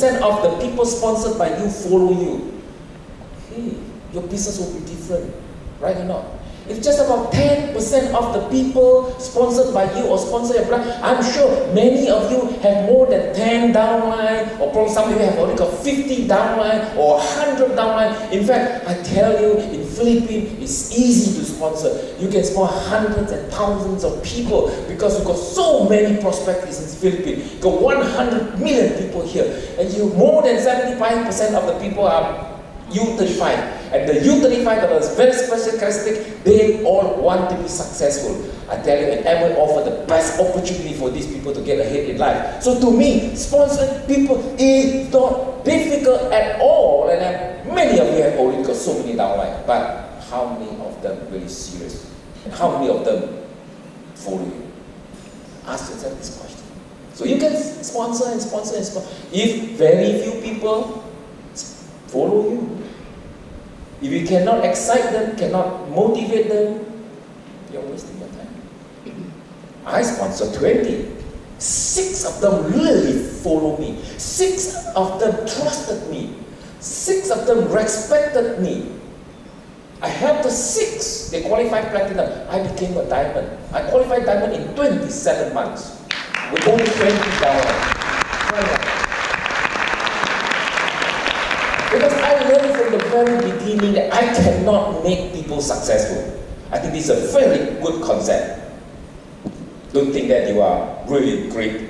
90% of the people sponsored by you follow you, hey, your business will be different, right or not? If just about 10% of the people sponsored by you or sponsor your brand, I'm sure many of you have more than 10 downline, or probably some of you have already got 50 downline or 100 downline. In fact, I tell you, in Philippines, it's easy to sponsor. You can sponsor hundreds and thousands of people because you've got so many prospects in the Philippines. You've got 100 million people here, and more than 75% of the people are U35. And the U35 got a very special characteristic, they all want to be successful. I tell you, and Amway offer the best opportunity for these people to get ahead in life. So to me, sponsoring people is not difficult at all. And many of you have already got so many downline, but how many of them really serious? And how many of them follow you? Ask yourself this question. So you can sponsor and sponsor and sponsor. If very few people follow you, if you cannot excite them, cannot motivate them, you're wasting your time. I sponsor 20. 6 of them really follow me. 6 of them trusted me. 6 of them respected me. I helped the 6. They qualified platinum. I became a diamond. I qualified diamond in 27 months with only $20. Because I learned from the very beginning that I cannot make people successful. I think this is a very good concept. Don't think that you are really great.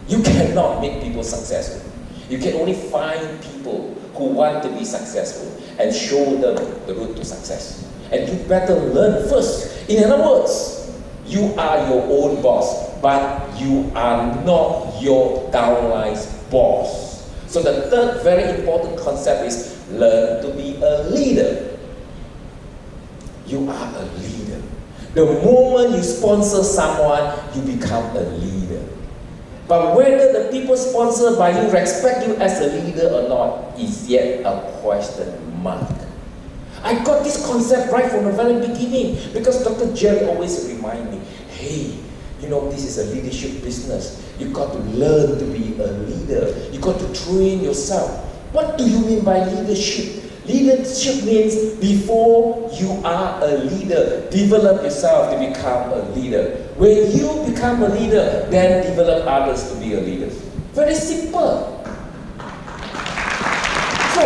You cannot make people successful. You can only find people who want to be successful and show them the road to success. And you better learn first. In other words, you are your own boss, but you are not your downline's boss. So the third very important concept is learn to be a leader. You are a leader. The moment you sponsor someone, you become a leader. But whether the people sponsored by you respect you as a leader or not is yet a question mark. I got this concept right from the very beginning because Dr. Jerry always reminds me, hey, you know, this is a leadership business. You've got to learn to be a leader. You've got to train yourself. What do you mean by leadership? Leadership means before you are a leader, develop yourself to become a leader. When you become a leader, then develop others to be a leader. Very simple. So,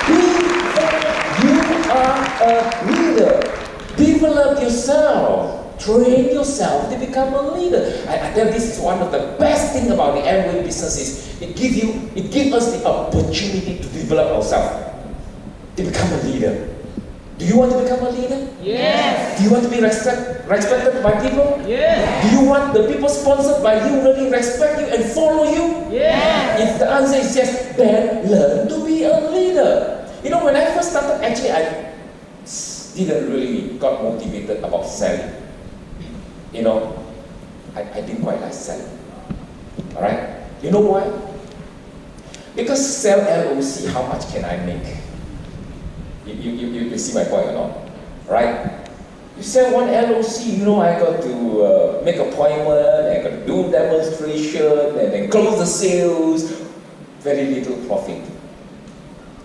before you are a leader, develop yourself. Train yourself to become a leader. I tell you, this is one of the best things about the Amway business is it gives us the opportunity to develop ourselves, to become a leader. Do you want to become a leader? Yes. Do you want to be respected by people? Yes. Do you want the people sponsored by you really respect you and follow you? Yes. If the answer is yes, then learn to be a leader. You know, when I first started, actually I didn't really got motivated about selling. You know, I didn't quite like selling. Alright? You know why? Because sell LOC, how much can I make? You see my point or not? Right? You sell one LOC, you know, I got to make appointment, I got to do demonstration, and then close the sales. Very little profit.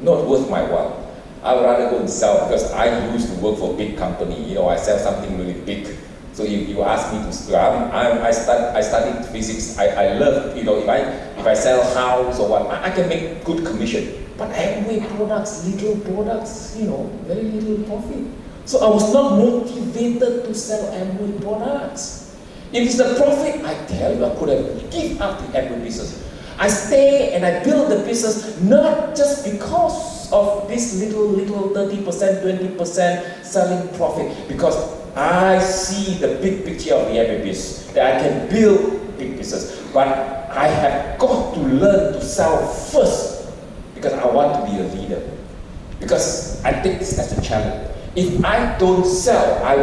Not worth my while. I would rather go and sell because I used to work for a big company. You know, I sell something really big. So you ask me to, I studied physics. I love, you know, if I sell house or what, I can make good commission. But Amway products, little products, you know, very little profit. So I was not motivated to sell Amway products. If it's the profit, I tell you, I could have given up the Amway business. I stay and I build the business not just because of this little 30%, 20% selling profit, because I see the big picture of the Amway business, that I can build big business. But I have got to learn to sell first because I want to be a leader. Because I take this as a challenge. If I don't sell, I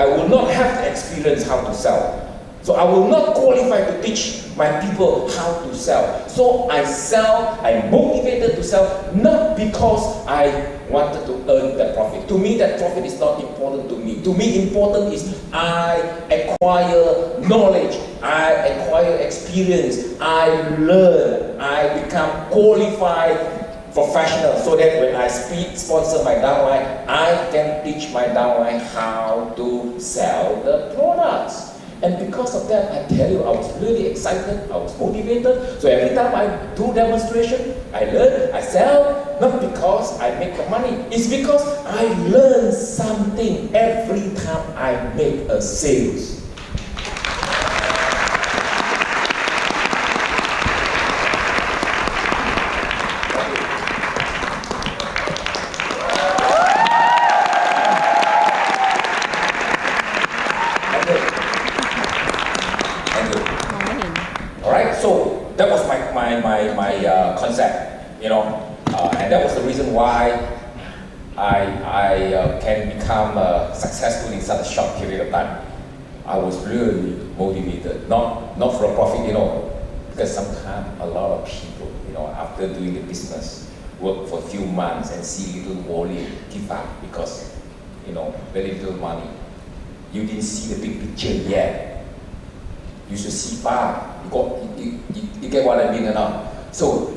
will not have the experience how to sell. So I will not qualify to teach my people how to sell. So I sell, I'm motivated to sell, not because I wanted to earn that profit. To me, that profit is not important to me. To me, important is I acquire knowledge, I acquire experience, I learn, I become qualified professional, so that when I sponsor my downline, I can teach my downline how to sell the products. And because of that, I tell you, I was really excited, I was motivated. So every time I do demonstration, I learn, I sell, not because I make the money, it's because I learn something every time I make a sales. Concept, you know, and that was the reason why I can become successful in such a short period of time. I was really motivated, not for a profit, you know, because sometimes a lot of people, you know, after doing the business, work for a few months and see little volume, give up because, you know, very little money. You didn't see the big picture yet. You should see far. You get what I mean or not? So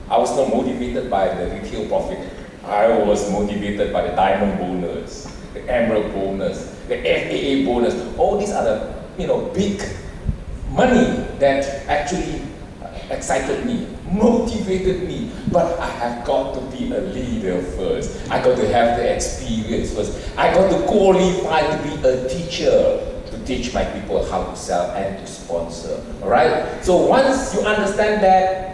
I was not motivated by the retail profit. I was motivated by the diamond bonus, the emerald bonus, the FAA bonus. All these are the, you know, big money that actually excited me, motivated me. But I have got to be a leader first. I got to have the experience first. I got to qualify to be a teacher, to teach my people how to sell and to sponsor. All right? So once you understand that,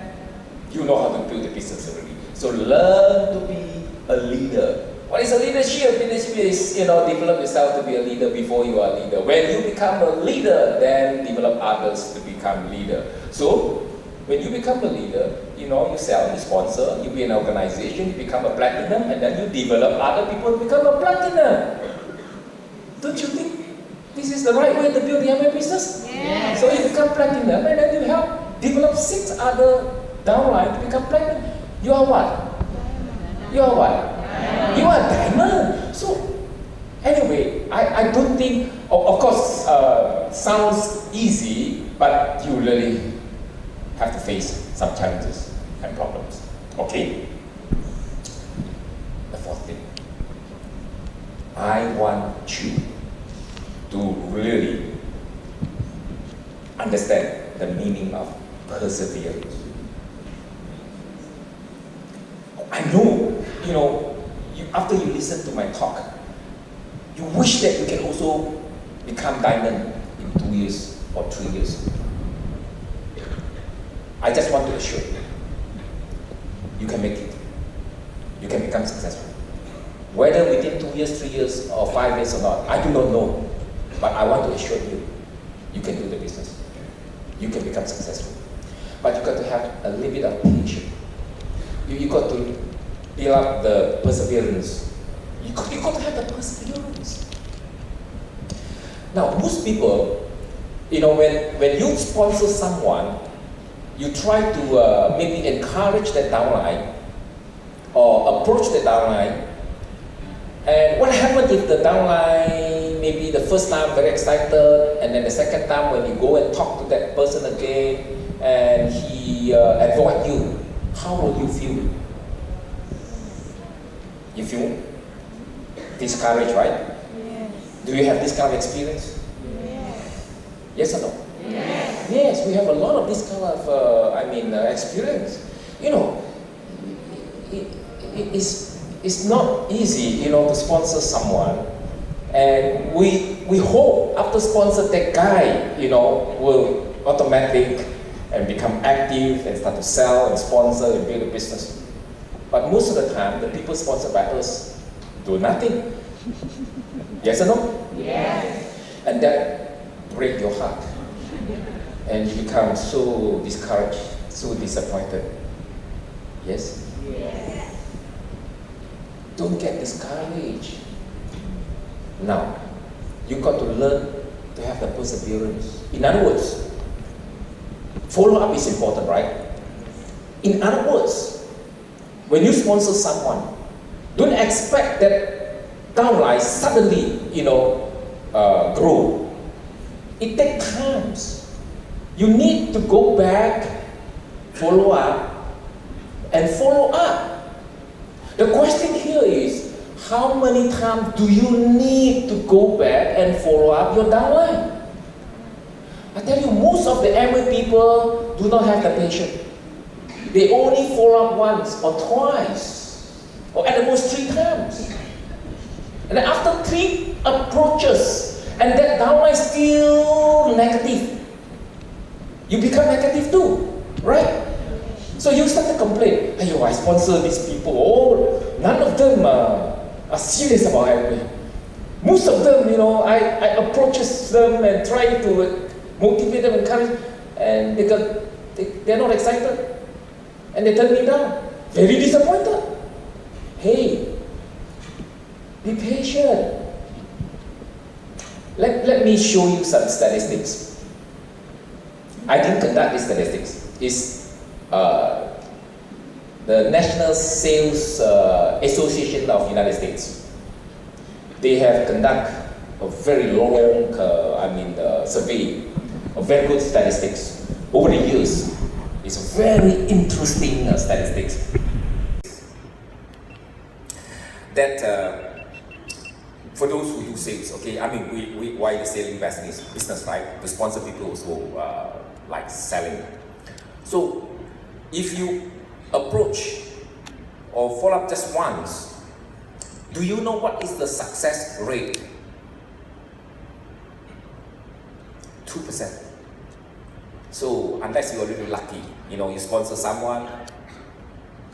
you know how to build a business already. So learn to be a leader. What is a leadership? Leadership is, you know, develop yourself to be a leader before you are a leader. When you become a leader, then develop others to become leader. So when you become a leader, you know, you sell, you sponsor, you be an organization, you become a platinum, and then you develop other people to become a platinum. Don't you think this is the right way to build the Amway business? Yes. So you become platinum, and then you help develop 6 other downline to become platinum. You are what? You are what? You are diamond. So anyway, I don't think, of course, sounds easy, but you really have to face some challenges and problems. Okay? The 4th thing, I want you to really understand the meaning of perseverance. I know, you know, after you listen to my talk, you wish that you can also become diamond in 2 years or 3 years. I just want to assure you, you can make it. You can become successful. Whether within 2 years, 3 years, or 5 years or not, I do not know. But I want to assure you, you can do the business. You can become successful. But you got to have a little bit of patience. You got to build up the perseverance. You got to have the perseverance. Now, most people, you know, when you sponsor someone, you try to maybe encourage that downline or approach the downline. And what happens if the downline, maybe the first time very excited, and then the second time when you go and talk to that person again, and he avoid you, how will you feel? You feel discouraged, right? Yes. Do you have this kind of experience? Yes. Yes or no? Yes. Yes, we have a lot of this kind of, experience. You know, it's not easy, you know, to sponsor someone. And we hope after sponsor that guy, you know, will automatic and become active and start to sell and sponsor and build a business. But most of the time, the people sponsored by us do nothing. Yes or no? Yes. And that breaks your heart. And you become so discouraged, so disappointed. Yes? Yes. Don't get discouraged. Now, you got to learn to have the perseverance. In other words, follow-up is important, right? In other words, when you sponsor someone, don't expect that downline suddenly, grow. It takes time. You need to go back, follow up, and follow up. The question here is, how many times do you need to go back and follow up your downline? I tell you, most of the Amway people do not have the patience. They only follow up once or twice, or at the most 3 times. And then after 3 approaches, and that downline is still negative, you become negative too, right? So you start to complain, "Ayo, I sponsor these people. Oh, none of them are serious about Amway. Most of them, I approaches them and try to motivate them, encourage, and they're not excited, and they turn me down. Very disappointed. Hey, be patient. Let me show you some statistics. I didn't conduct these statistics. It's the National Sales Association of United States. They have conducted a very long, survey of very good statistics over the years. It's a very interesting statistics that for those who do sales, okay, we why the selling business, right? To sponsor people also like selling. So if you approach or follow up just once, do you know what is the success rate? 2%. So unless you are really lucky, you sponsor someone,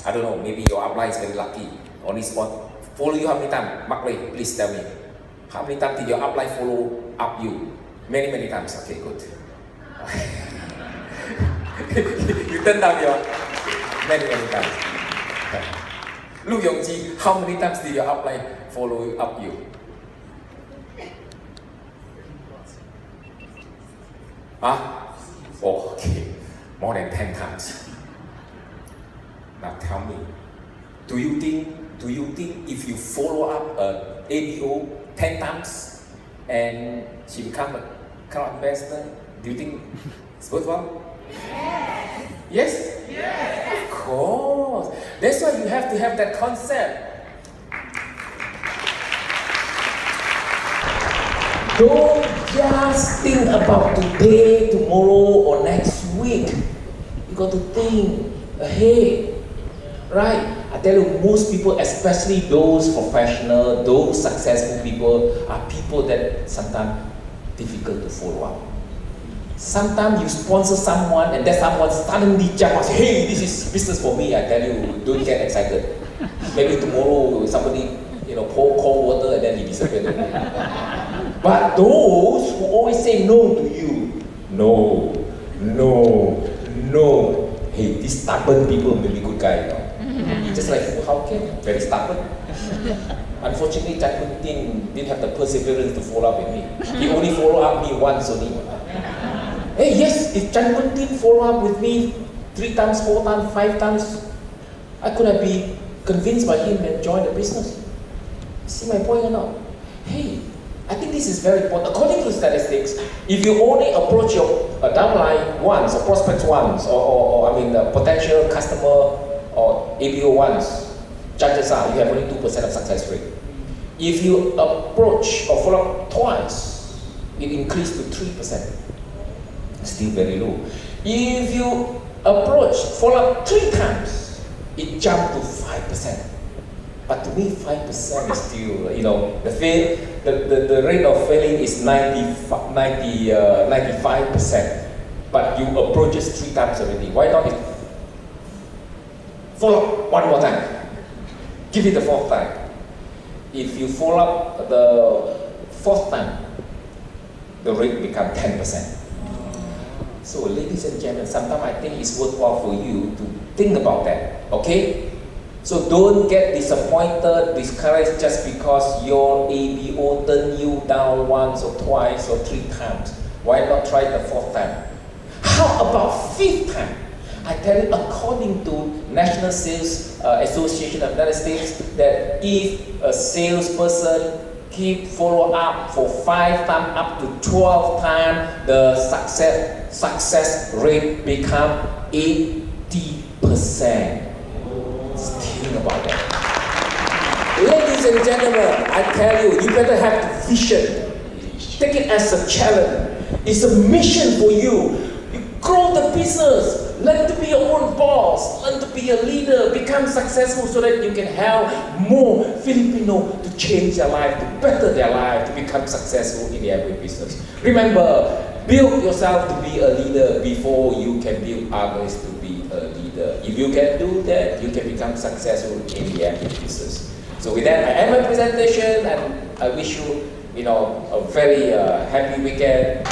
I don't know, maybe your upline is very lucky, only follow you how many times? Mark Ray, please tell me. How many times did your upline follow up you? Many, many times. Okay, good. You turn down your many, many times. Lu Yongji, how many times did your upline follow up you? Huh? Oh, okay. More than 10 times. Now tell me, do you think if you follow up ABO 10 times and she become a cloud investor, do you think it's worthwhile? Yes? Yes? Of course. That's why you have to have that concept. Don't just think about today, tomorrow, or next week. You got to think ahead, right? I tell you, most people, especially those professional, those successful people, are people that sometimes difficult to follow up. Sometimes you sponsor someone and that someone suddenly jump and say, "Hey, this is business for me." I tell you, don't get excited. Maybe tomorrow somebody, pour cold water and then he disappeared. But those who always say no to you, no. Hey, these stubborn people may be good guy, Just like Foo Howe Kean, very stubborn. Unfortunately, Chan didn't have the perseverance to follow up with me. He only followed up me once only. Hey, yes, if Chan follow up with me 3 times, 4 times, 5 times, I could have been convinced by him and joined the business. See my point or not? Hey, I think this is very important. According to statistics, if you only approach your downline once, or prospects once, or potential customer or ABO once, chances are you have only 2% of success rate. If you approach or follow up twice, it increased to 3%. Still very low. If you follow up 3 times, it jumped to 5%. But to me, 5% is still, the rate of failing is 95%. But you approach it 3 times already. Why not follow up 1 more time? Give it the 4th time. If you follow up the 4th time, the rate becomes 10%. So, ladies and gentlemen, sometimes I think it's worthwhile for you to think about that, okay? So don't get disappointed, discouraged just because your ABO turned you down once or twice or 3 times. Why not try the 4th time? How about 5th time? I tell you, according to National Sales Association of the United States, that if a salesperson keep follow up for 5 times up to 12 times, the success rate become 80%. Think about that. Ladies and gentlemen, I tell you, you better have the vision. Take it as a challenge. It's a mission for you. You grow the business. Learn to be your own boss. Learn to be a leader. Become successful so that you can help more Filipino to change their life, to better their life, to become successful in the Amway business. Remember, build yourself to be a leader before you can build others to be a leader. If you can do that, you can become successful in the Amway business. So with that, I end my presentation, and I wish you, a very happy weekend.